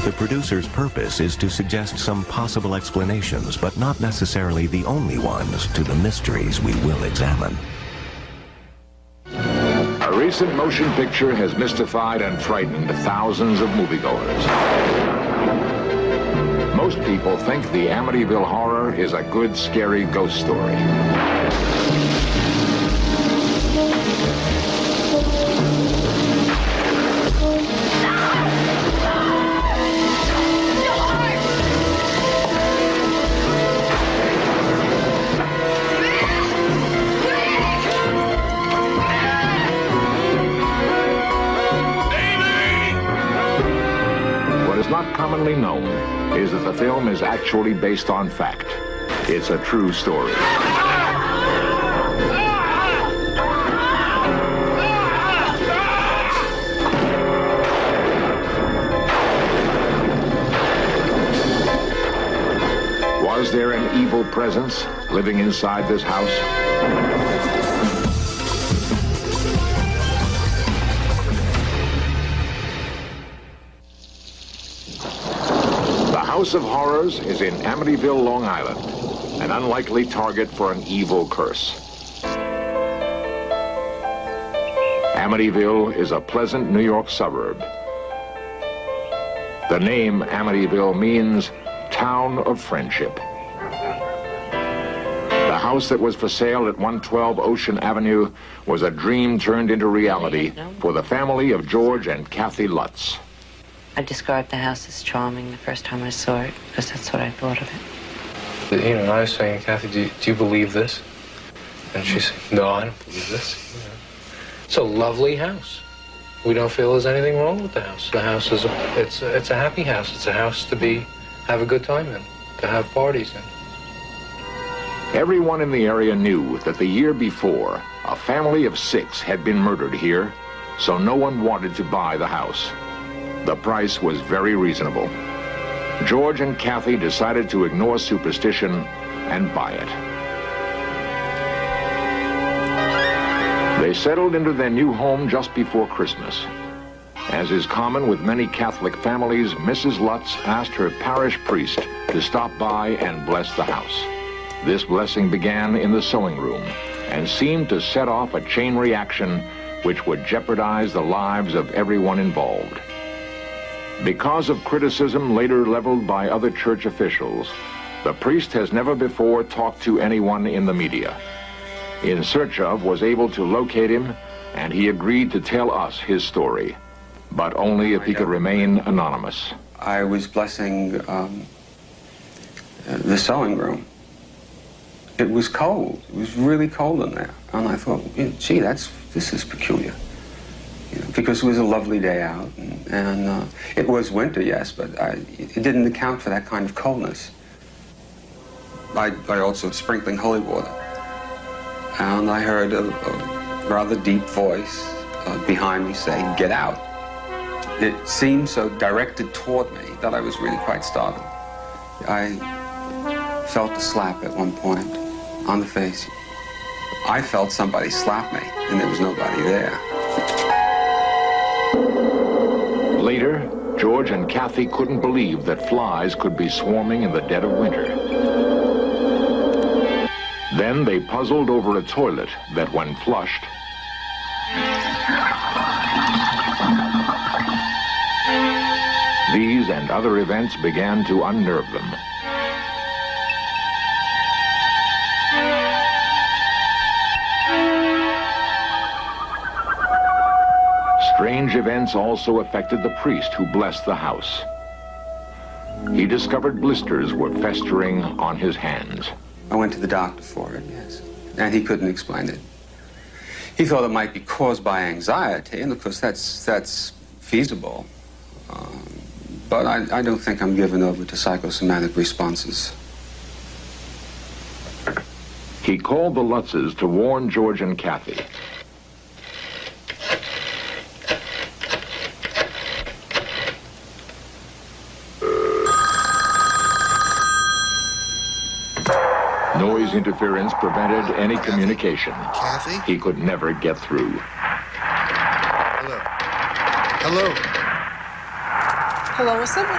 The producer's purpose is to suggest some possible explanations, but not necessarily the only ones, to the mysteries we will examine. A recent motion picture has mystified and frightened thousands of moviegoers. Most people think the Amityville Horror is a good, scary ghost story. Not commonly known is that the film is actually based on fact. It's a true story. Was there an evil presence living inside this house? The House of Horrors is in Amityville, Long Island, an unlikely target for an evil curse. Amityville is a pleasant New York suburb. The name Amityville means town of friendship. The house that was for sale at 112 Ocean Avenue was a dream turned into reality for the family of George and Kathy Lutz. I described the house as charming the first time I saw it, because that's what I thought of it. You know, and I was saying, Kathy, do you believe this? And she said, no, I don't believe this. You know, it's a lovely house. We don't feel there's anything wrong with the house. The house is it's a happy house. It's a house to have a good time in, to have parties in. Everyone in the area knew that the year before, a family of 6 had been murdered here, so no one wanted to buy the house. The price was very reasonable. George and Kathy decided to ignore superstition and buy it. They settled into their new home just before Christmas. As is common with many Catholic families, Mrs. Lutz asked her parish priest to stop by and bless the house. This blessing began in the sewing room and seemed to set off a chain reaction which would jeopardize the lives of everyone involved. Because of criticism later leveled by other church officials, the priest has never before talked to anyone in the media. In Search Of was able to locate him, and he agreed to tell us his story, but only if he could remain anonymous. I was blessing the sewing room. It was cold. It was really cold in there. And I thought, gee, this is peculiar. You know, because it was a lovely day out, and it was winter, yes, but it didn't account for that kind of coldness. I also was sprinkling holy water, and I heard a rather deep voice behind me say, "Get out." It seemed so directed toward me that I was really quite startled. I felt a slap at one point on the face. I felt somebody slap me, and there was nobody there. Later, George and Kathy couldn't believe that flies could be swarming in the dead of winter. Then they puzzled over a toilet that, when flushed, these and other events began to unnerve them. Strange events also affected the priest who blessed the house. He discovered blisters were festering on his hands. I went to the doctor for it, yes, and he couldn't explain it. He thought it might be caused by anxiety, and of course that's feasible. But I don't think I'm given over to psychosomatic responses. He called the Lutzes to warn George and Kathy. Noise interference prevented any communication. Kathy? He could never get through. Hello. Hello. Hello, what's up with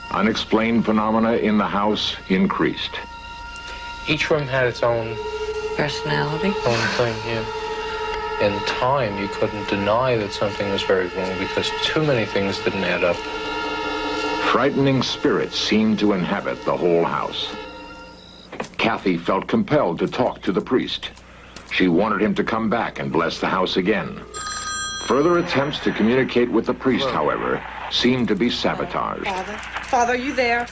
you? Unexplained phenomena in the house increased. Each room had its own Personality? thing, yeah. In time, you couldn't deny that something was very wrong because too many things didn't add up. Frightening spirits seemed to inhabit the whole house. Kathy felt compelled to talk to the priest. She wanted him to come back and bless the house again. Further attempts to communicate with the priest, however, seemed to be sabotaged. Father, are you there?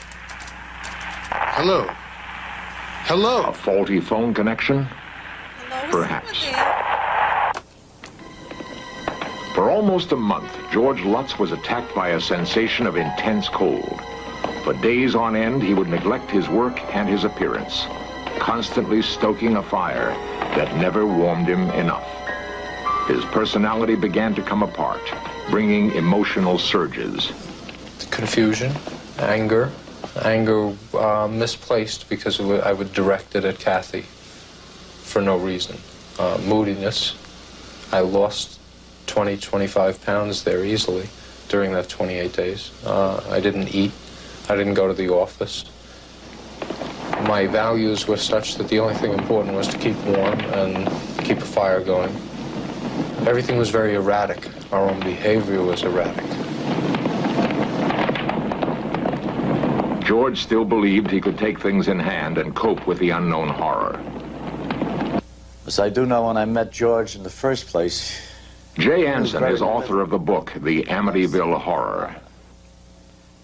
Hello? Hello? A faulty phone connection? Hello, Perhaps. For almost a month, George Lutz was attacked by a sensation of intense cold. For days on end, he would neglect his work and his appearance, constantly stoking a fire that never warmed him enough. His personality began to come apart, bringing emotional surges. Confusion, anger misplaced because I would direct it at Kathy for no reason. Moodiness. I lost 20, 25 pounds there easily during that 28 days. I didn't eat. I didn't go to the office. My values were such that the only thing important was to keep warm and keep a fire going. Everything was very erratic. Our own behavior was erratic. George still believed he could take things in hand and cope with the unknown horror. As I do know, when I met George in the first place... Jay Anson is author of the book, The Amityville Horror.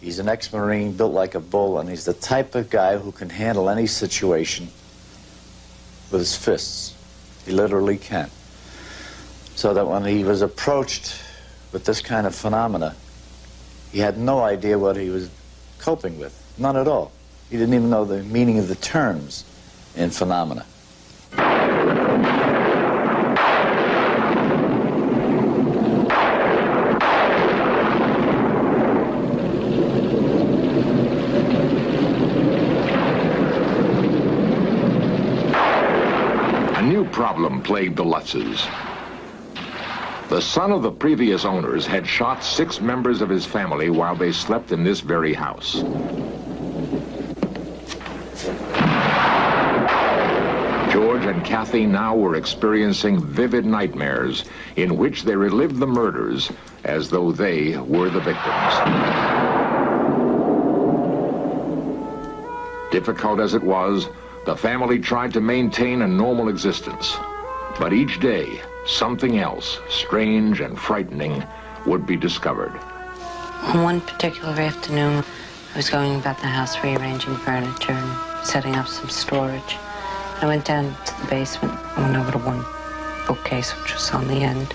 He's an ex-Marine, built like a bull, and he's the type of guy who can handle any situation with his fists. He literally can. So that when he was approached with this kind of phenomena, he had no idea what he was coping with. None at all. He didn't even know the meaning of the terms in phenomena. A new problem plagued the Lutzes. The son of the previous owners had shot 6 members of his family while they slept in this very house. George and Kathy now were experiencing vivid nightmares in which they relived the murders as though they were the victims. Difficult as it was, the family tried to maintain a normal existence. But each day, something else, strange and frightening, would be discovered. One particular afternoon, I was going about the house rearranging furniture and setting up some storage. I went down to the basement. I went over to one bookcase, which was on the end,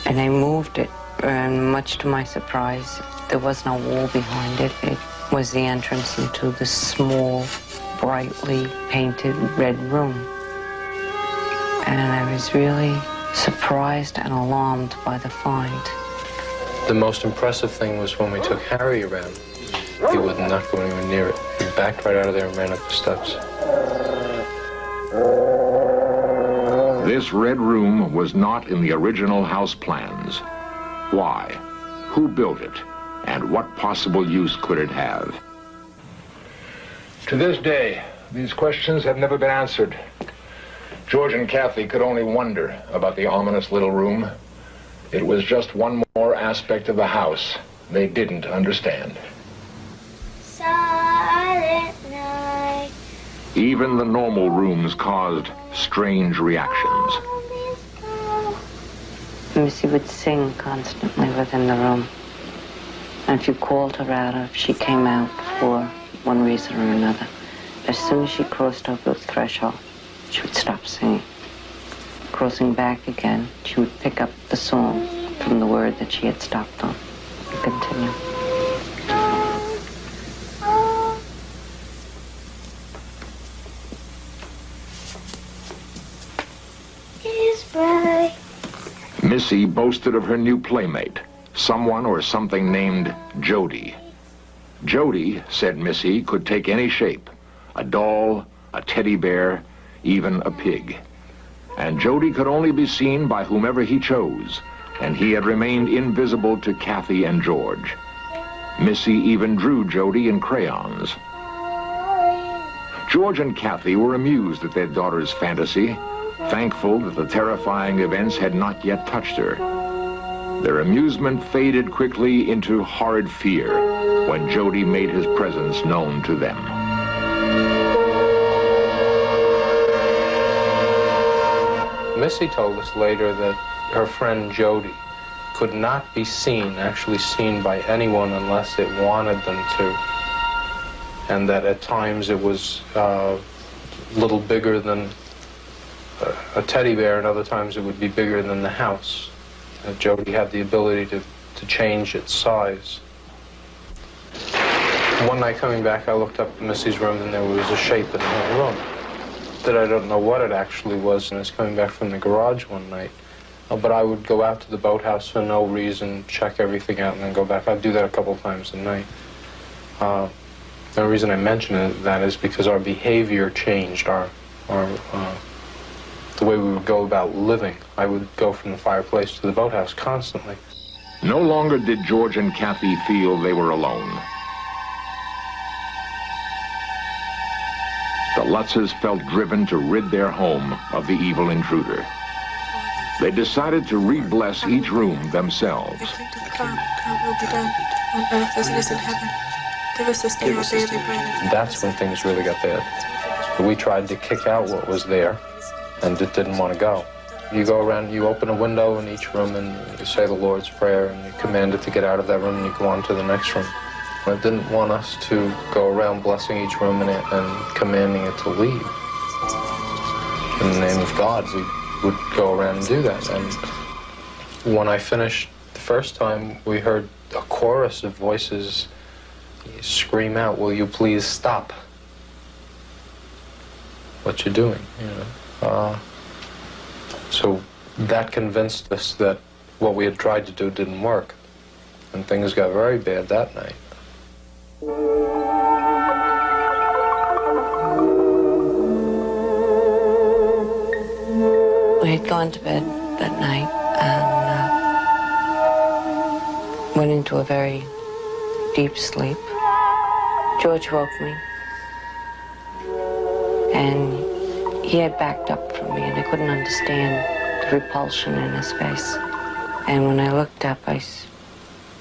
and I moved it. And much to my surprise, there was no wall behind it. It was the entrance into this small, brightly painted red room. And I was really surprised and alarmed by the find. The most impressive thing was when we took Harry around. He would not go anywhere near it. He backed right out of there and ran up the steps. This red room was not in the original house plans. Why? Who built it? And what possible use could it have? To this day, these questions have never been answered. George and Kathy could only wonder about the ominous little room. It was just one more aspect of the house they didn't understand. Silent night. Even the normal rooms caused strange reactions. Missy would sing constantly within the room. And if you called her out, or if she came out for one reason or another, as soon as she crossed over the threshold, she would stop singing. Crossing back again, she would pick up the song from the word that she had stopped on and continue. Missy boasted of her new playmate, someone or something named Jody. Jody, said Missy, could take any shape, a doll, a teddy bear, even a pig. and Jody could only be seen by whomever he chose, and he had remained invisible to Kathy and George. Missy even drew Jody in crayons. George and Kathy were amused at their daughter's fantasy, thankful that the terrifying events had not yet touched her. Their amusement faded quickly into horrid fear when Jody made his presence known to them. Missy told us later that her friend Jody could not be seen, actually seen by anyone unless it wanted them to. And that at times it was a little bigger than a teddy bear, and other times it would be bigger than the house. Jody had the ability to change its size. One night coming back, I looked up in Missy's room and there was a shape in her room that I don't know what it actually was, and I was coming back from the garage one night. But I would go out to the boathouse for no reason, check everything out, and then go back. I'd do that a couple times a night. The reason I mention that is because our behavior changed, the way we would go about living. I would go from the fireplace to the boathouse constantly. No longer did George and Kathy feel they were alone. The Lutzes felt driven to rid their home of the evil intruder. They decided to re-bless each room themselves. Thy kingdom come, thy will be done, on earth as it is in heaven. Give us this day our daily bread. That's when things really got bad. We tried to kick out what was there, and it didn't want to go. You go around, you open a window in each room, and you say the Lord's Prayer, and you command it to get out of that room, and you go on to the next room. It didn't want us to go around blessing each room and commanding it to leave. In the name of God, we would go around and do that. And when I finished the first time, we heard a chorus of voices scream out, "Will you please stop what you're doing?" So that convinced us that what we had tried to do didn't work, and things got very bad that night. We had gone to bed that night and went into a very deep sleep. George woke me, and he had backed up from me, and I couldn't understand the repulsion in his face. And when I looked up, I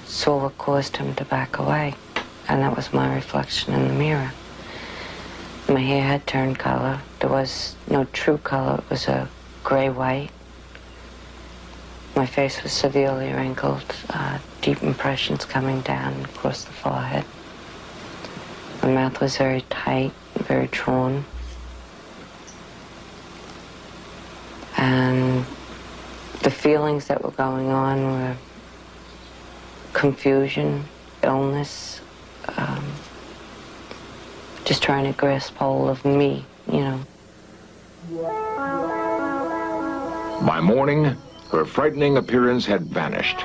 saw what caused him to back away, and that was my reflection in the mirror. My hair had turned color. There was no true color. It was a gray-white. My face was severely wrinkled, deep impressions coming down across the forehead. My mouth was very tight, very drawn. And the feelings that were going on were confusion, illness, just trying to grasp hold of me, you know. By morning, her frightening appearance had vanished.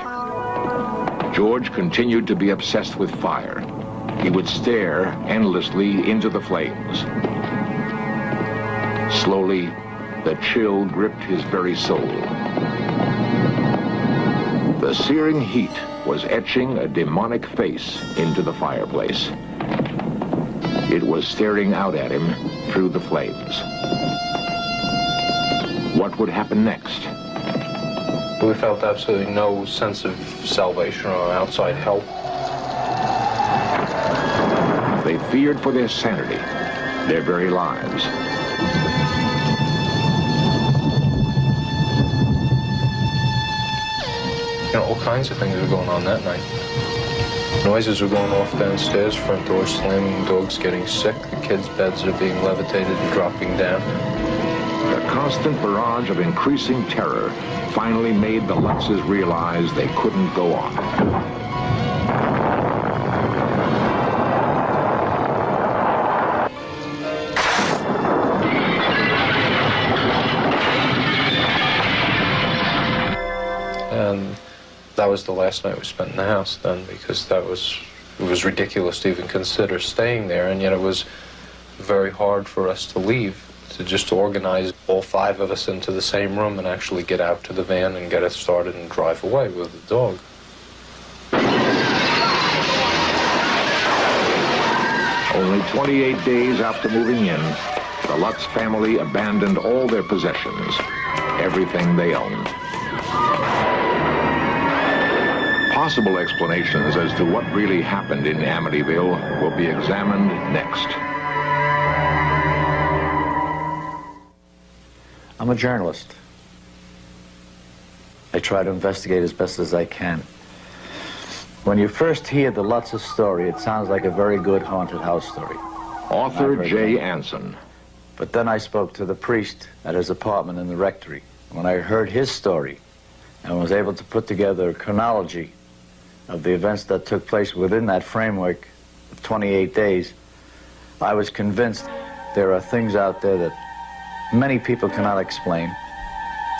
George continued to be obsessed with fire. He would stare endlessly into the flames. Slowly, the chill gripped his very soul. The searing heat was etching a demonic face into the fireplace. It was staring out at him through the flames. What would happen next? We felt absolutely no sense of salvation or outside help. They feared for their sanity, their very lives. All kinds of things were going on that night. Noises were going off downstairs, front doors slamming, dogs getting sick, the kids' beds are being levitated and dropping down. The constant barrage of increasing terror finally made the Lutzes realize they couldn't go on. And that was the last night we spent in the house then, because it was ridiculous to even consider staying there, and yet it was very hard for us to leave. to just organize all 5 of us into the same room and actually get out to the van and get it started and drive away with the dog. Only 28 days after moving in, the Lutz family abandoned all their possessions, everything they owned. Possible explanations as to what really happened in Amityville will be examined next. I'm a journalist. I try to investigate as best as I can. When you first hear the Lutz's story, it sounds like a very good haunted house story. Author Jay Anson. But then I spoke to the priest at his apartment in the rectory. When I heard his story and was able to put together a chronology of the events that took place within that framework of 28 days, I was convinced there are things out there that many people cannot explain.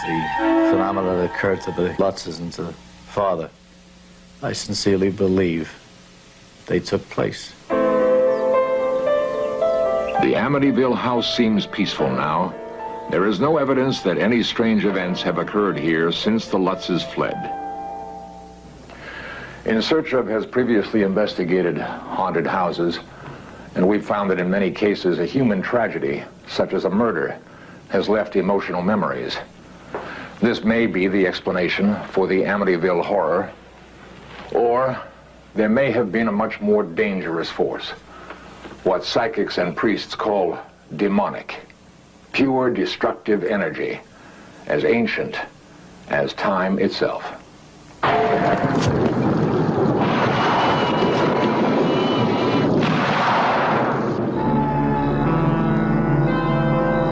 The phenomena that occurred to the Lutzes and to the father, I sincerely believe they took place. The Amityville house seems peaceful now. There is no evidence that any strange events have occurred here since the Lutzes fled. In Search Of has previously investigated haunted houses, and we've found that in many cases a human tragedy, such as a murder, has left emotional memories. This may be the explanation for the Amityville horror, or there may have been a much more dangerous force, what psychics and priests call demonic, pure destructive energy, as ancient as time itself.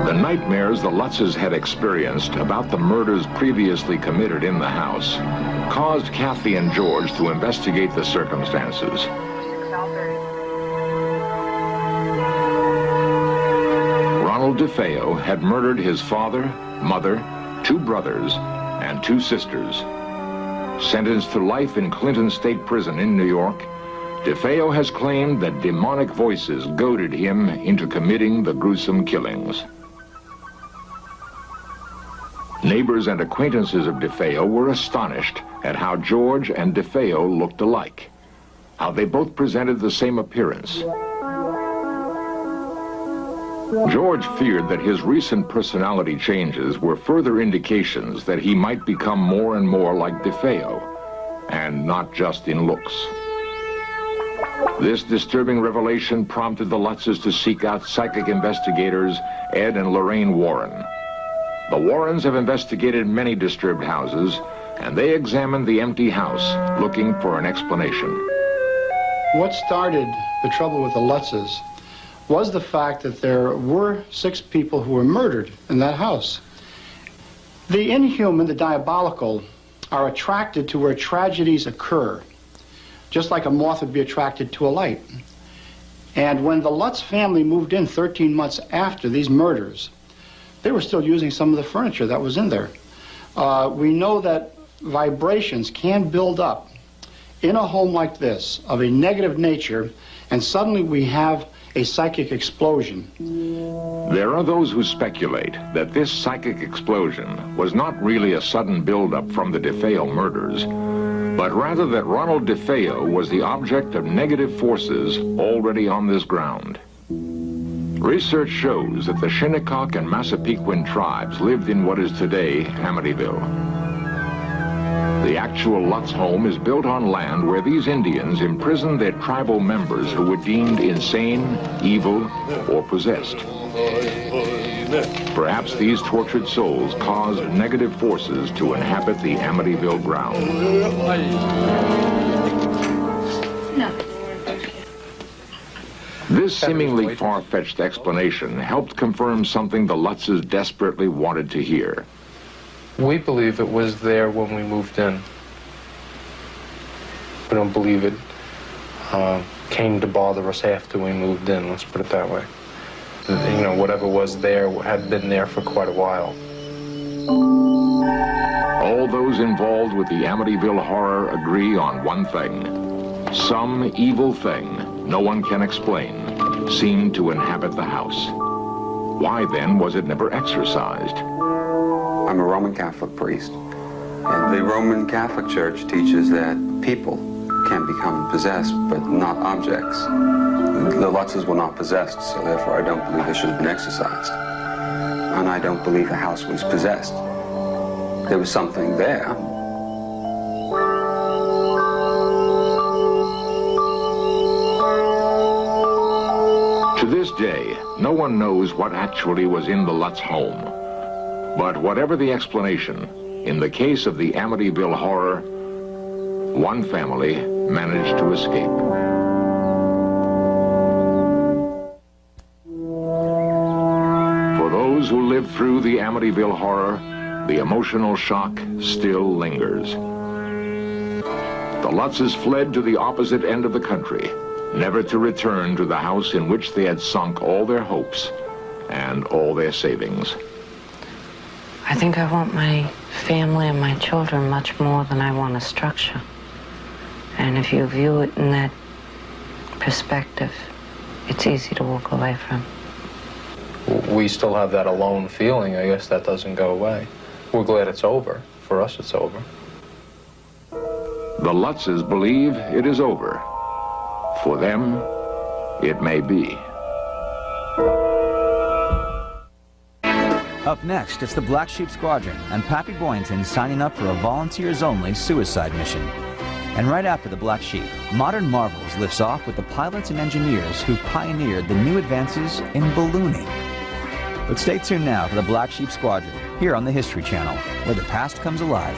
The nightmares the Lutzes had experienced about the murders previously committed in the house caused Kathy and George to investigate the circumstances. Ronald DeFeo had murdered his father, mother, 2 brothers, and 2 sisters. Sentenced to life in Clinton State Prison in New York, DeFeo has claimed that demonic voices goaded him into committing the gruesome killings. Neighbors and acquaintances of DeFeo were astonished at how George and DeFeo looked alike, how they both presented the same appearance. George feared that his recent personality changes were further indications that he might become more and more like DeFeo, and not just in looks. This disturbing revelation prompted the Lutzes to seek out psychic investigators Ed and Lorraine Warren. The Warrens have investigated many disturbed houses, and they examined the empty house, looking for an explanation. What started the trouble with the Lutzes was the fact that there were 6 people who were murdered in that house. The inhuman, the diabolical, are attracted to where tragedies occur, just like a moth would be attracted to a light. And when the Lutz family moved in 13 months after these murders, they were still using some of the furniture that was in there. We know that vibrations can build up in a home like this of a negative nature, and suddenly we have a psychic explosion. There are those who speculate that this psychic explosion was not really a sudden buildup from the DeFeo murders, but rather that Ronald DeFeo was the object of negative forces already on this ground. Research shows that the Shinnecock and Massapequin tribes lived in what is today Amityville. The actual Lutz home is built on land where these Indians imprisoned their tribal members who were deemed insane, evil, or possessed. Perhaps these tortured souls caused negative forces to inhabit the Amityville ground. No. This seemingly far-fetched explanation helped confirm something the Lutzes desperately wanted to hear. We believe it was there when we moved in. We don't believe it came to bother us after we moved in, let's put it that way. You know, whatever was there had been there for quite a while. All those involved with the Amityville horror agree on one thing. Some evil thing no one can explain seemed to inhabit the house. Why then was it never exorcised? I'm a Roman Catholic priest, and the Roman Catholic Church teaches that people can become possessed, but not objects. The Lutzes were not possessed, so therefore I don't believe they should have been exorcised. And I don't believe the house was possessed. There was something there. To this day, no one knows what actually was in the Lutz home. But whatever the explanation, in the case of the Amityville horror, one family managed to escape. For those who lived through the Amityville horror, the emotional shock still lingers. The Lutzes fled to the opposite end of the country, never to return to the house in which they had sunk all their hopes and all their savings. I think I want my family and my children much more than I want a structure. And if you view it in that perspective, it's easy to walk away from. We still have that alone feeling. I guess that doesn't go away. We're glad it's over. For us, it's over. The Lutzes believe it is over. For them, it may be. Up next, it's the Black Sheep Squadron and Pappy Boyington signing up for a volunteers-only suicide mission. And right after the Black Sheep, Modern Marvels lifts off with the pilots and engineers who pioneered the new advances in ballooning. But stay tuned now for the Black Sheep Squadron, here on the History Channel, where the past comes alive.